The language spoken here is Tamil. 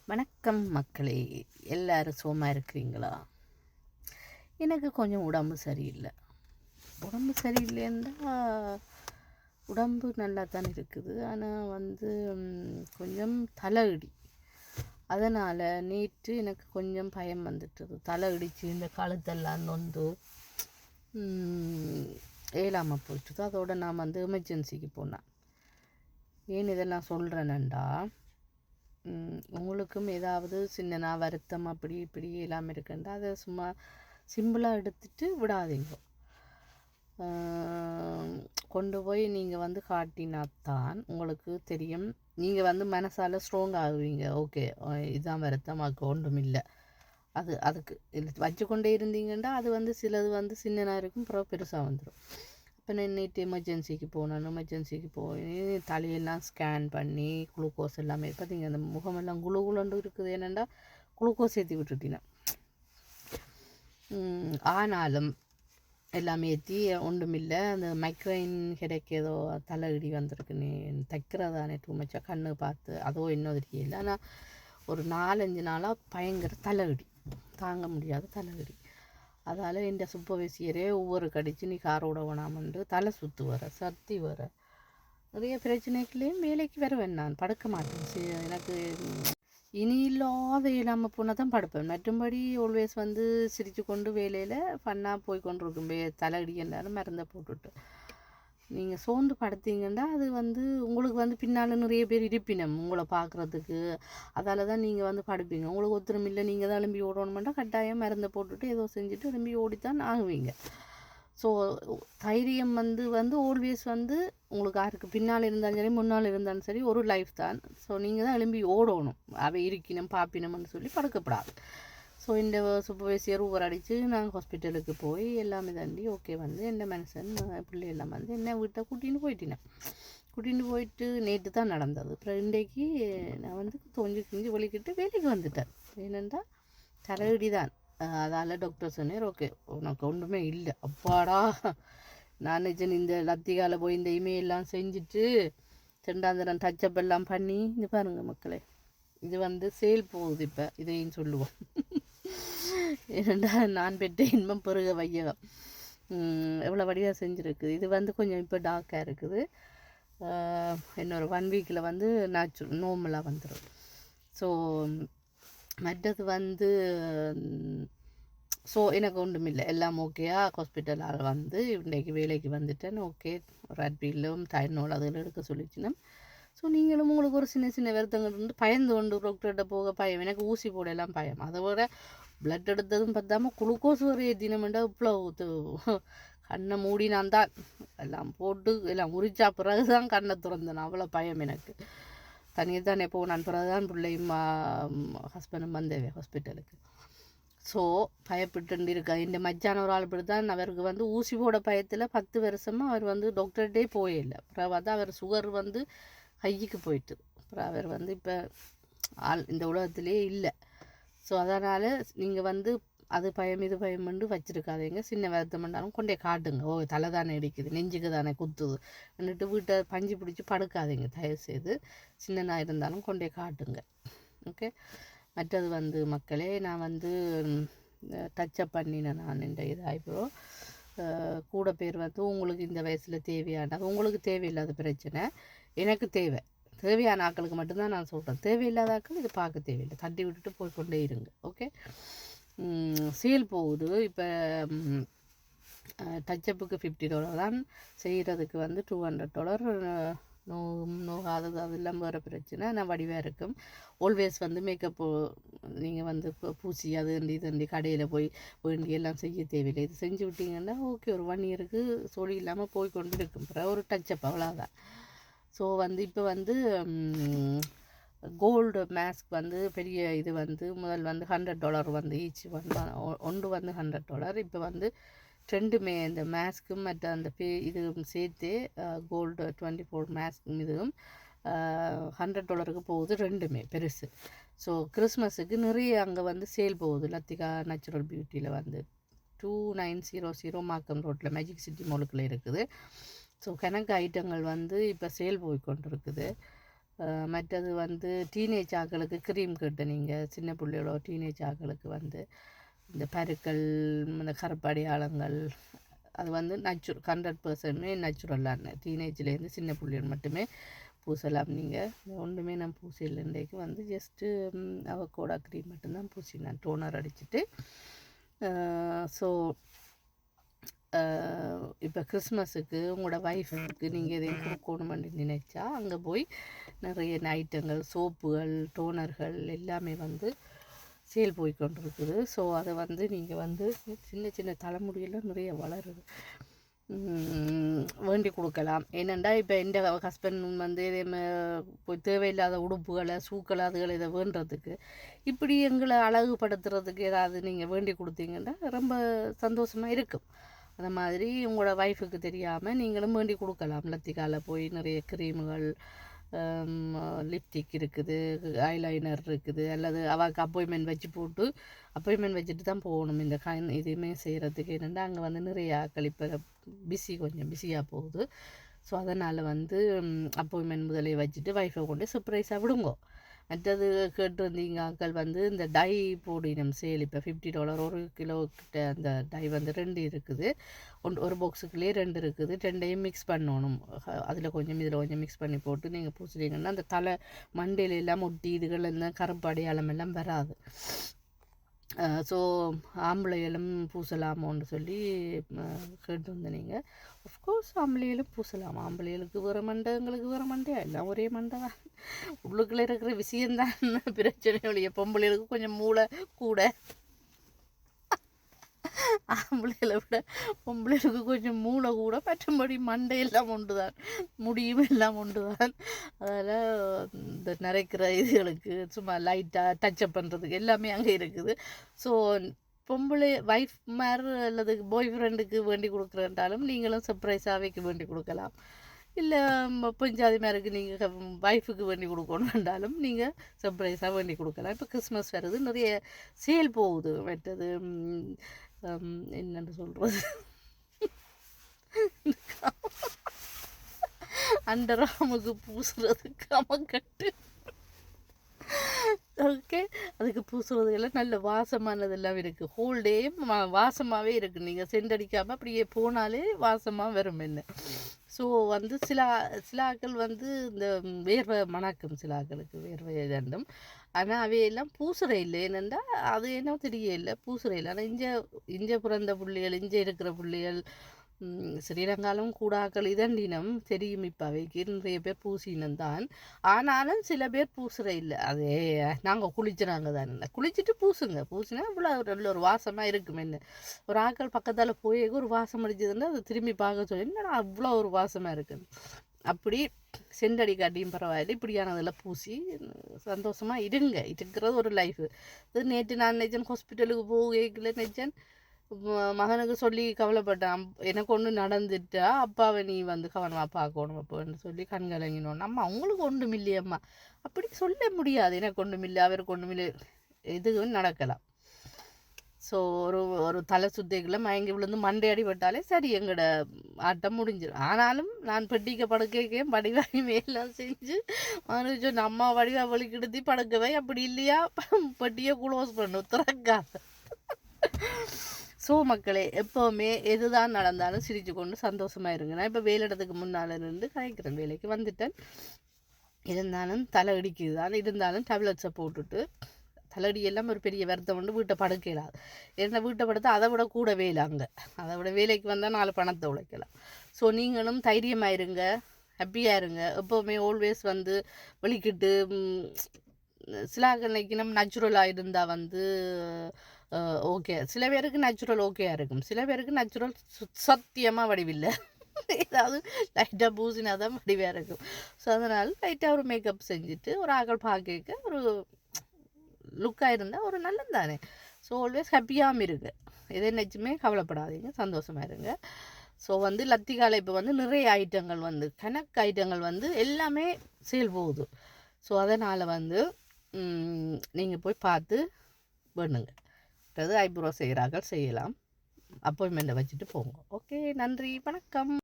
வணக்கம் மக்களே, எல்லாரும் சுகமாக இருக்கிறீங்களா? எனக்கு கொஞ்சம் உடம்பு சரியில்லை. உடம்பு சரியில்லைன்னா உடம்பு நல்லா தான் இருக்குது. ஆனால் கொஞ்சம் தலையிடி. அதனால் நேற்று எனக்கு கொஞ்சம் பயம் வந்துட்டுது. தலை இடித்து இந்த கழுத்தெல்லாம் நொந்து ஏலாமல் போயிட்டுது. அதோடு நான் எமர்ஜென்சிக்கு போனேன். ஏன் இதெல்லாம் சொல்கிறேன்டா, உங்களுக்கும் ஏதாவது சின்ன வருத்தம் அப்படி இப்படி எல்லாம் இருக்குண்டா அதை சும்மா சிம்பிளாக எடுத்துட்டு விடாதீங்க. கொண்டு போய் நீங்கள் காட்டினாத்தான் உங்களுக்கு தெரியும். நீங்கள் மனசால் ஸ்ட்ராங் ஆகுவீங்க. ஓகே, இதுதான் வருத்தமாக்கு ஒன்றும் இல்லை. அதுக்கு வச்சு கொண்டே இருந்தீங்கன்னா அது சிலது சின்னதாக இருக்கும், அப்புறம் பெருசாக வந்துடும். இப்போ நான் நேற்று எமர்ஜென்சிக்கு போய் தலையெல்லாம் ஸ்கேன் பண்ணி குளுக்கோஸ் எல்லாமே பார்த்தீங்க. அந்த முகமெல்லாம் குளுகுலண்டு இருக்குது. என்னென்னா குளுக்கோஸ் ஏற்றி விட்டுட்டினேன். ஆனாலும் எல்லாமே ஏற்றி ஒன்றுமில்லை. அந்த மைக்ரைன் ஹெடேக் ஏதோ தலையிடி வந்திருக்குன்னு தைக்கிறதானே டூமச்சா கண்ணு பார்த்து அதோ இன்னும் தெரியல. ஆனால் ஒரு 4-5 நாளாக பயங்கர தலையிடி, தாங்க முடியாத தலையிடி. அதால் இந்த சூப்பர்வைசியரே ஒவ்வொரு கடிச்சு நீ காரோட வேணாமன்று தலை சுற்று வர சர்த்தி வர நிறைய பிரச்சனைகளையும் வேலைக்கு வருவேன். நான் படுக்க மாட்டேன். எனக்கு இனி இல்லாத இல்லாமல் போனால் தான் படுப்பேன். மற்றும்படி ஆல்வேஸ் சிரித்து கொண்டு வேலையில் ஃபன்னாக போய் கொண்டு இருக்கும். தலையடி எல்லாரும் மருந்தை போட்டுட்டு நீங்கள் சோர்ந்து படுத்தீங்கன்னா அது உங்களுக்கு பின்னால் நிறைய பேர் இருப்பினம் உங்களை பார்க்குறதுக்கு. அதால் தான் நீங்கள் படுப்பீங்க. உங்களுக்கு ஒத்துரும் இல்லை, நீங்கள் தான் எழும்பி ஓடணுமெண்டா கட்டாயம் மருந்தை போட்டுட்டு ஏதோ செஞ்சுட்டு எழும்பி ஓடித்தான் ஆகுவீங்க. ஸோ தைரியம் ஆல்வேஸ் உங்களுக்கு யாருக்கு பின்னால் இருந்தாலும் சரி முன்னால் இருந்தாலும் சரி ஒரு லைஃப் தான். ஸோ நீங்கள் தான் எழும்பி ஓடணும். அவை இருக்கணும் பாப்பினம்னு சொல்லி படுக்கப்படாது. ஸோ இந்த சூப்பர்வைசியர் ஊர் அடித்து நாங்கள் ஹாஸ்பிட்டலுக்கு போய் எல்லாமே தாண்டி ஓகே என்ன மனுஷன் பிள்ளையெல்லாம் என்ன வீட்டை கூட்டின்னு போயிட்டு நேற்று தான் நடந்தது. அப்புறம் இன்றைக்கு நான் கிஞ்சி வலிக்கிட்டு வேலைக்கு வந்துட்டேன். ஏனென்றா தலையடி தான். அதால் டாக்டர் சொன்னார், ஓகே உனக்கு ஒன்றுமே இல்லை. அப்பாடா, நான் இந்த லத்திகாவில் போய் இந்த இமெயிலெலாம் செஞ்சுட்டு 2ஆம் டச்சப் எல்லாம் பண்ணி இது பாருங்கள் மக்களே, இது சேல் போகுது. இப்போ இதையும் சொல்லுவோம். ஏனெண்டா நான் பெற்ற இன்பம் பெருக வையகம் எவ்வளோ வடிவாக செஞ்சுருக்குது. இது கொஞ்சம் இப்போ டார்க்காக இருக்குது. இன்னொரு 1 வீக்கில் நேச்சுரல் நார்மலாக வந்துடும். ஸோ மற்றது ஸோ எனக்கு ஒன்றும் இல்லை, எல்லாம் ஓகேயா. ஹாஸ்பிட்டலால் இன்றைக்கு வேலைக்கு வந்துட்டேன். ஓகே, ரெட்பிலும் தைனோல் அதில் எடுக்க சொல்லிச்சுன்னா. ஸோ நீங்களும் உங்களுக்கு ஒரு சின்ன வருத்தங்கள் பயந்து கொண்டு டாக்டர்கிட்ட போக பயம். எனக்கு ஊசி போடலாம் பயம். அதை விட பிளட் எடுத்ததும் பார்த்தாமல் குளுக்கோஸ் ஒரு ஏற்றினமெண்டா இவ்வளோ கண்ணை மூடினான் தான் எல்லாம் போட்டு எல்லாம் உரிச்சா பிறகு தான் கண்ணை திறந்தேன். அவ்வளோ பயம் எனக்கு. தனியாக தானே போனான். பிறகு தான் பிள்ளையும் ஹஸ்பண்டும் வந்தேன் ஹாஸ்பிட்டலுக்கு. ஸோ பயப்பட்டு இருக்கா. இந்த மச்சான ஒரு ஆள் இப்படி தான் அவருக்கு ஊசி போட பயத்தில் 10 வருஷமாக அவர் டாக்டர்கிட்டே போயில்லை. அப்புறம் அவர் சுகர் கைக்கு போயிட்டு அப்புறம் அவர் இப்போ இந்த உலகத்திலே இல்லை. ஸோ அதனால் நீங்கள் அது பயம் இது பயம் வச்சுருக்காதீங்க. சின்ன வருத்தம் பண்ணாலும் கொண்டே காட்டுங்க. ஓ, தலை தானே இடிக்குது, நெஞ்சுக்கு தானே குத்துது എന്നിട്ട് வீட்டை பஞ்சு பிடிச்சி படுக்காதீங்க தயவுசெய்து. சின்னனாக இருந்தாலும் கொண்டே காட்டுங்க. ஓகே. மற்றது மக்களே, நான் டச்சப் பண்ணினேன். நான் இந்த இதாகிப்போ கூட பேர் உங்களுக்கு இந்த வயசில் தேவையானது, உங்களுக்கு தேவையில்லாத பிரச்சனை எனக்கு தேவையான ஆக்களுக்கு மட்டும்தான் நான் சொல்கிறேன். தேவையில்லாத ஆக்கள் இது பார்க்க தேவையில்லை, தட்டி விட்டுட்டு போய்கொண்டே இருங்க. ஓகே. சேல் போகுது. இப்போ டச்சப்புக்கு $50 தான், செய்கிறதுக்கு $200. நோகாதது அதெல்லாம் வேறு பிரச்சனை. நான் வடிவாக இருக்கும். ஆல்வேஸ் மேக்கப் நீங்கள் பூசி அது இதுண்டி கடையில் போய் வேண்டி எல்லாம் செய்ய தேவையில்லை. இது செஞ்சு விட்டீங்கன்னா ஓகே, ஒரு 1 இயருக்கு சொல்லி இல்லாமல் போய் கொண்டு இருக்கும். அப்புறம் ஒரு டச்சப் அவ்வளோதான். ஸோ இப்போ கோல்டு மாஸ்க் பெரிய இது முதல் $100 ஈச் ஒன்று $100. இப்போ ரெண்டுமே இந்த மாஸ்க்கும் மற்ற அந்த இதுவும் சேர்த்து கோல்டு 24 மாஸ்க்கும் இதுவும் $100 போகுது. ரெண்டுமே பெருசு. ஸோ கிறிஸ்மஸுக்கு நிறைய அங்கே சேல் போகுது. லத்திகா நேச்சுரல் பியூட்டியில் 2900 மாக்கம் ரோட்டில் மேஜிக் சிட்டி மாலுக்குள்ளே இருக்குது. ஸோ கணக்கு ஐட்டங்கள் இப்போ சேல் போய் கொண்டு இருக்குது. மற்றது வந்து டீனேஜ் ஆக்களுக்கு க்ரீம் கேட்டு நீங்கள் சின்ன பிள்ளைகளோ டீனேஜ் ஆக்களுக்கு வந்து இந்த பருக்கள் இந்த கருப்படையாளங்கள் அது வந்து 100% நேச்சுரலான டீனேஜ்லேருந்து சின்ன பிள்ளைகள் மட்டுமே பூசலாம். நீங்கள் ஒன்றுமே நான் பூசையில் இன்றைக்கு வந்து ஜஸ்ட்டு அவகோடா க்ரீம் மட்டும்தான் பூசினேன் டோனர் அடிச்சுட்டு. ஸோ இப்போ கிறிஸ்மஸுக்கு உங்களோட ஒய்ஃபுக்கு நீங்கள் எதையும் கொடுக்கணுமென்று நினைச்சா அங்கே போய் நிறைய ஐட்டங்கள் சோப்புகள் டோனர்கள் எல்லாமே வந்து சேல் போய் கொண்டிருக்குது. ஸோ அதை வந்து நீங்கள் வந்து சின்ன சின்ன தலைமுடியெல்லாம் நிறைய வளருது வேண்டி கொடுக்கலாம். ஏனெண்டா இப்போ எந்த ஹஸ்பண்ட் வந்து போய் தேவையில்லாத உடுப்புகளை சூக்களை அதுகளை இதை வேண்டுறதுக்கு இப்படி எங்களை அழகுபடுத்துறதுக்கு ஏதாவது நீங்கள் வேண்டி கொடுத்தீங்கன்னா ரொம்ப சந்தோஷமாக இருக்கும். அந்த மாதிரி உங்களோட ஒய்ஃபுக்கு தெரியாமல் நீங்களும் வேண்டி கொடுக்கலாம். லத்திகால போய் நிறைய க்ரீமுகள் லிப்டிக் இருக்குது, ஐலைனர் இருக்குது, அல்லது அவளுக்கு அப்பாயின்மெண்ட் வச்சு போட்டு அப்பாயின்மெண்ட் வச்சுட்டு தான் போகணும் இந்த இதுவுமே செய்கிறதுக்கு. என்னென்னா அங்கே வந்து நிறைய கழிப்பற கொஞ்சம் பிஸியாக போகுது. ஸோ அதனால் வந்து அப்பாயின்மெண்ட் முதலே வச்சுட்டு ஒய்ஃபை கொண்டு சர்ப்ரைஸாக விடுங்கோ. மற்றது கேட்டிருந்தீங்க ஆக்கள் வந்து இந்த டை போடினம் சேல் இப்போ $50 1 கிலோ கிட்ட அந்த டை வந்து 2 இருக்குது. ஒரு பாக்ஸுக்குள்ளேயே 2 இருக்குது. 2ஐயும் மிக்ஸ் பண்ணணும். அதில் கொஞ்சம் இதில் கொஞ்சம் மிக்ஸ் பண்ணி போட்டு நீங்கள் பூசுறீங்கன்னா அந்த தலை மண்டையில எல்லாம் ஒட்டி இதுகள் எல்லாம் கருப்பு அடையாளம் எல்லாம் வராது. ஸோ ஆம்பளைகளும் பூசலாமோன்னு சொல்லி கேட்டு வந்தேன். நீங்கள் ஆஃப்கோர்ஸ் ஆம்பளைகளும் பூசலாம். ஆம்பளைகளுக்கு வேறு மண்டை எங்களுக்கு வேறு மண்டையா எல்லாம் ஒரே மண்டை தான். உள்ளுக்குள்ளே இருக்கிற விஷயந்தான் பிரச்சனை ஒழிய பொம்பளைகளுக்கு கொஞ்சம் மூளை கூட. ஆம்பளைகளை விட பொம்பளைகளுக்கு கொஞ்சம் மூளை கூட மற்றபடி மண்டையெல்லாம் ஒன்று தான் முடியும் எல்லாம் ஒன்று தான். அதில் இந்த நிறைக்கிற இதுகளுக்கு சும்மா லைட்டாக டச்சப் பண்ணுறதுக்கு எல்லாமே அங்கே இருக்குது. ஸோ பொம்பளை ஒய்ஃப் மேர் அல்லது பாய் ஃப்ரெண்டுக்கு வேண்டி கொடுக்குறேன்றாலும் நீங்களும் சர்ப்ரைஸாகவே வேண்டி கொடுக்கலாம். இல்லை பஞ்சாதி மேருக்கு நீங்கள் ஒய்ஃபுக்கு வேண்டி கொடுக்கணுன்றாலும் நீங்கள் சர்ப்ரைஸாக வேண்டி கொடுக்கலாம். இப்போ கிறிஸ்மஸ் வருது, நிறைய சேல் போகுது. மற்றது என்னென்னு சொல்கிறது அண்டராமுக்கு பூசுறது கமக்கட்டு. ஓகே, அதுக்கு பூசுறதுக்கெல்லாம் நல்ல வாசமானதெல்லாம் இருக்குது. ஹோல் டே வாசமாகவே இருக்குது. நீங்கள் சென்டடிக்காமல் அப்படியே போனாலே வாசமாக வரும். என்ன ஸோ வந்து சில ஆக்கள் வந்து இந்த வேர்வை மணக்கும், சில ஆக்களுக்கு வேர்வை ரெண்டும். ஆனால் அவையெல்லாம் பூசுற இல்லை. என்னென்னா அது என்ன தெரியல பூசுற இல்லை. ஆனால் இஞ்ச பிறந்த புள்ளிகள் இங்கே இருக்கிற புள்ளிகள் ஸ்ரீலங்காலும் கூடாக்கள் இதண்டினம் தெரியும். இப்போ அவைக்கு நிறைய பேர் பூசினம் தான். ஆனாலும் சில பேர் பூசுற இல்லை. அதே நாங்கள் குளிச்சுறாங்க தான். குளிச்சுட்டு பூசினா இவ்வளோ நல்ல ஒரு வாசமாக இருக்கும். என்ன ஒரு ஆக்கள் பக்கத்தால் போய் ஒரு வாசம் அடிச்சதுன்னா அதை திரும்பி பார்க்க சொல்லி என்னடா அவ்வளோ ஒரு வாசமாக இருக்குது. அப்படி செண்டடி காட்டியும் பரவாயில்ல, இப்படியானதெல்லாம் பூசி சந்தோஷமாக இருக்கிறது ஒரு லைஃபு. இது நேற்று நான் நினைச்சேன் ஹாஸ்பிட்டலுக்கு போகல, நினைச்சேன் மகனுக்கு சொல்லி கவலைப்பட்டான். எனக்கு ஒன்று நடந்துட்டா அப்பாவை நீ வந்து கவனமாக பார்க்கணும் அப்போன்னு சொல்லி கண்கலங்கினோன்னு. அம்மா அவங்களுக்கு ஒன்றும் இல்லையம்மா அப்படி சொல்ல முடியாது. எனக்கு ஒன்றும் இல்லை அவருக்கு ஒன்றும் இல்லை, எதுவும் நடக்கலாம். ஸோ ஒரு தலை சுத்திகளை மயங்கி விழுந்து மண்டை அடிபட்டாலே சரி எங்களோட ஆட்டம் முடிஞ்சிடும். ஆனாலும் நான் பெட்டிக்க படுக்கைக்கே வடிவாகி மேலாம் செஞ்சு மனுச்சு அம்மா வடிவா வலிக்கிடுத்தி படுக்கவை. அப்படி இல்லையா பெட்டியை க்ளோஸ் பண்ணும் திறக்காத. ஸோ மக்களே, எப்போவுமே எதுதான் நடந்தாலும் சிரித்து கொண்டு சந்தோஷமாக இருங்க. நான் இப்போ வேலையிடத்துக்கு முன்னால் இருந்து கலைக்கிறேன், வேலைக்கு வந்துட்டேன். இருந்தாலும் தலை இடிக்குது தான். இருந்தாலும் டேப்லெட்ஸை போட்டுட்டு தலையடியெல்லாம் ஒரு பெரிய வருத்தம் வந்து வீட்டை படுக்கலாது. என்ன வீட்டை படுத்தா அதை விட கூட வேலை அங்கே. அதை விட வேலைக்கு வந்தால் 4 பணத்தை உழைக்கலாம். ஸோ நீங்களும் தைரியமாக இருங்க, ஹாப்பியாக இருங்க. எப்போவுமே ஆல்வேஸ் வந்து வெளிக்கிட்டு சில அன்னைக்கு நம்ம நேச்சுரலாக இருந்தால் வந்து ஓகே. சில பேருக்கு நேச்சுரல் ஓகேயாக இருக்கும், சில பேருக்கு நேச்சுரல் சத்தியமாக வடிவில்லை. ஏதாவது லைட்டாக பூசினா தான் வடிவாக இருக்கும். ஸோ அதனால் லைட்டாக ஒரு மேக்கப் செஞ்சுட்டு ஒரு ஆக்கள் பார்க்க ஒரு லுக்காக இருந்தால் ஒரு நல்லது தானே. ஸோ ஆல்வேஸ் ஹாப்பியாகவும் இருக்கு. எதை நினச்சுமே கவலைப்படாதீங்க, சந்தோஷமாக இருங்க. ஸோ வந்து லத்திகால இப்போ வந்து நிறைய ஐட்டங்கள் வந்து கணக்கு ஐட்டங்கள் வந்து எல்லாமே சேல் போகுது. ஸோ அதனால் வந்து நீங்கள் போய் பார்த்து வேணுங்க. ஐப்ரோ செய்கிறார்கள் செய்யலாம், அப்பாயின்மெண்ட்டை வச்சுட்டு போங்க. ஓகே, நன்றி, வணக்கம்.